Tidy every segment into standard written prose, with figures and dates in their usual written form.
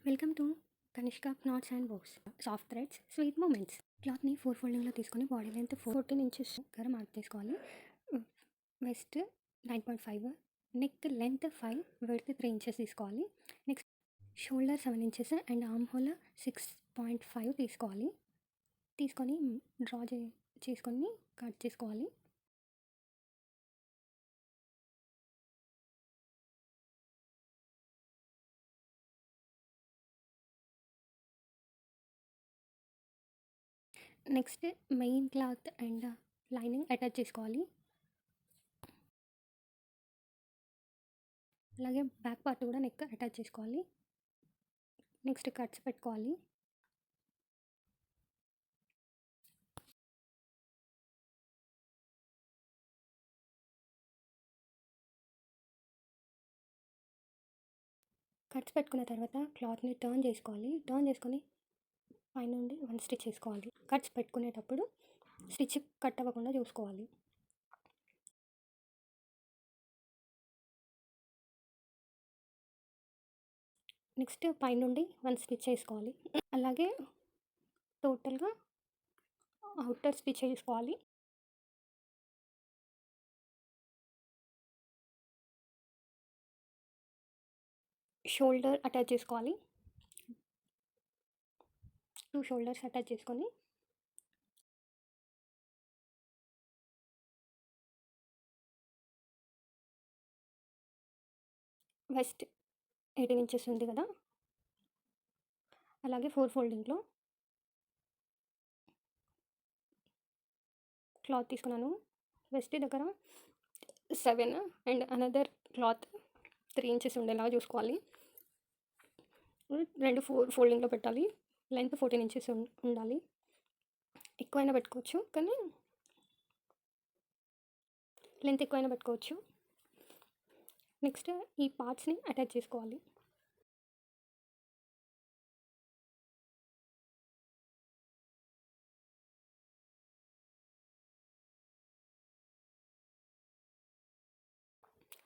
Welcome to Kanishka knots and bows soft threads sweet moments. క్లాత్ని 4 ఫోల్డింగ్లో తీసుకొని బాడీ లెంత్ 14 ఇంచెస్ దగ్గర మార్క్ చేసుకోవాలి. Waist 9.5, neck length 5, width 3 inches తీసుకోవాలి. Next shoulder 7 inches and arm hole 6.5 తీసుకోవాలి. తీసుకొని డ్రా చేసుకొని కట్ చేసుకోవాలి. Next main cloth and lining attach చేసుకోవాలి. అలాగే బ్యాక్ పార్ట్ కూడా నెక్ అటాచ్ చేసుకోవాలి. నెక్స్ట్ కట్స్ పెట్టుకోవాలి. కట్స్ పెట్టుకున్న తర్వాత క్లాత్ని టర్న్ చేసుకోవాలి. టర్న్ చేసుకొని పైనుండి 1 స్టిచ్ వేసుకోవాలి. కట్స్ పెట్టుకునేటప్పుడు స్టిచ్ కట్ అవ్వకుండా చూసుకోవాలి. నెక్స్ట్ పైనుండి 1 స్టిచ్ వేసుకోవాలి. అలాగే టోటల్గా అవుటర్ స్టిచ్ వేసుకోవాలి. షోల్డర్ అటాచ్ చేసుకోవాలి. 2 షోల్డర్స్ అటాచ్ చేసుకొని వెస్ట్ 18 ఇంచెస్ ఉంది కదా, అలాగే 4 ఫోల్డింగ్లో క్లాత్ తీసుకున్నాను. వెస్ట్ దగ్గర 7 అండ్ అనదర్ క్లాత్ 3 ఇంచెస్ ఉండేలాగా చూసుకోవాలి. 2 ఫోల్డింగ్లో పెట్టాలి. లెంత్ 14 ఇంచెస్ ఉండాలి. ఎక్కువైనా పెట్టుకోవచ్చు, కానీ లెంత్ ఎక్కువైనా పెట్టుకోవచ్చు. నెక్స్ట్ ఈ పార్ట్స్ని అటాచ్ చేసుకోవాలి.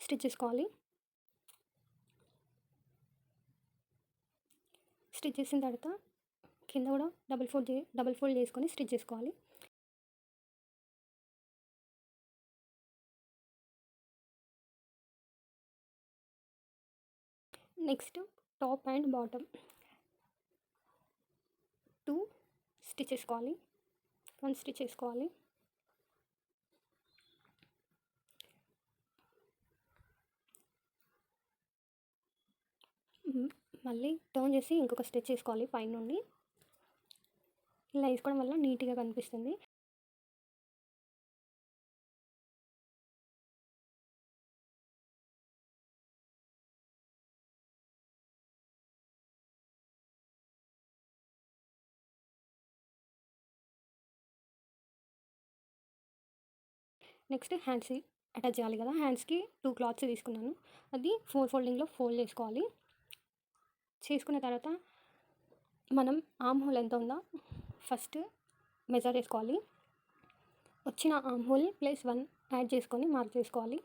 స్టిచ్ చేసుకోవాలి. స్టిచ్ చేసిన తర్వాత కింద కూడా డబుల్ ఫోల్డ్ చేసుకొని స్టిచ్ చేసుకోవాలి. Next top and bottom 2 stitch చేసుకోవాలి. 1 స్టిచ్ చేసుకోవాలి. మళ్ళీ టర్న్ చేసి ఇంకొక స్టిచ్ చేసుకోవాలి పైన నుండి. ఇలా వేసుకోవడం వల్ల నీట్గా కనిపిస్తుంది. నెక్స్ట్ హ్యాండ్స్ అటాచ్ చేయాలి కదా, హ్యాండ్స్కి 2 క్లాత్స్ తీసుకున్నాను. అది 4 ఫోల్డింగ్లో ఫోల్డ్ చేసుకోవాలి. చేసుకున్న తర్వాత మనం ఆర్మ్ హోల్ ఎంత ఉందో ఫస్ట్ మెజర్ చేసుకోవాలి. వచ్చిన ఆర్మ్ హోల్ +1 యాడ్ చేసుకొని మార్క్ చేసుకోవాలి.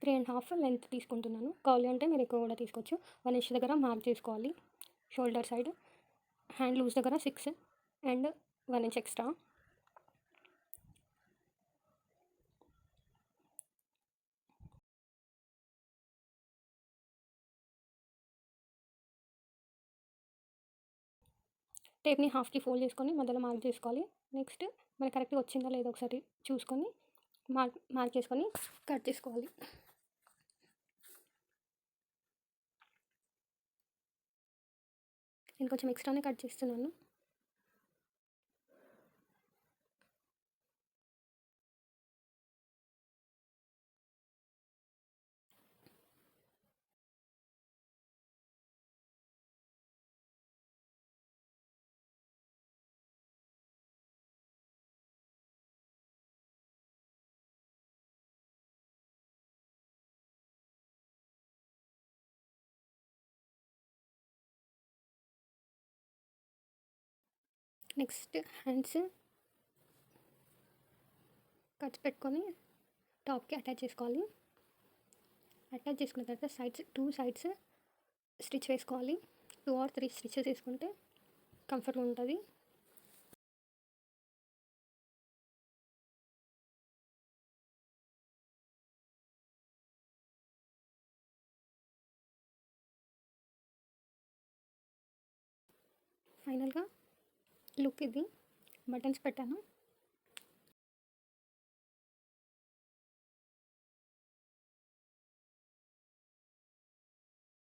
త్రీ అండ్ హాఫ్ లెంత్ తీసుకుంటున్నాను. కావాలి అంటే మీరు ఎక్కువ కూడా తీసుకోవచ్చు. 1 ఇంచ్ దగ్గర మార్క్ చేసుకోవాలి. షోల్డర్ సైడ్ హ్యాండ్ లూజ్ దగ్గర 6 అండ్ 1 ఇంచ్ ఎక్స్ట్రా. టేప్ని హాఫ్కి ఫోల్డ్ చేసుకొని మధ్యలో మార్క్ చేసుకోవాలి. నెక్స్ట్ మనకి కరెక్ట్గా వచ్చిందా లేదో ఒకసారి చూసుకొని మార్క్ చేసుకొని కట్ చేసుకోవాలి. నేను కొంచెం ఎక్స్ట్రానే కట్ చేస్తున్నాను. నెక్స్ట్ హ్యాండ్స్ కట్స్ పెట్టుకొని టాప్కి అటాచ్ చేసుకోవాలి. అటాచ్ చేసుకున్న తర్వాత టూ సైడ్స్ స్టిచ్ వేసుకోవాలి. 2 or 3 స్టిచెస్ వేసుకుంటే కంఫర్ట్గా ఉంటుంది. ఫైనల్గా లుక్ ఇది. బటన్స్ పెట్టాను.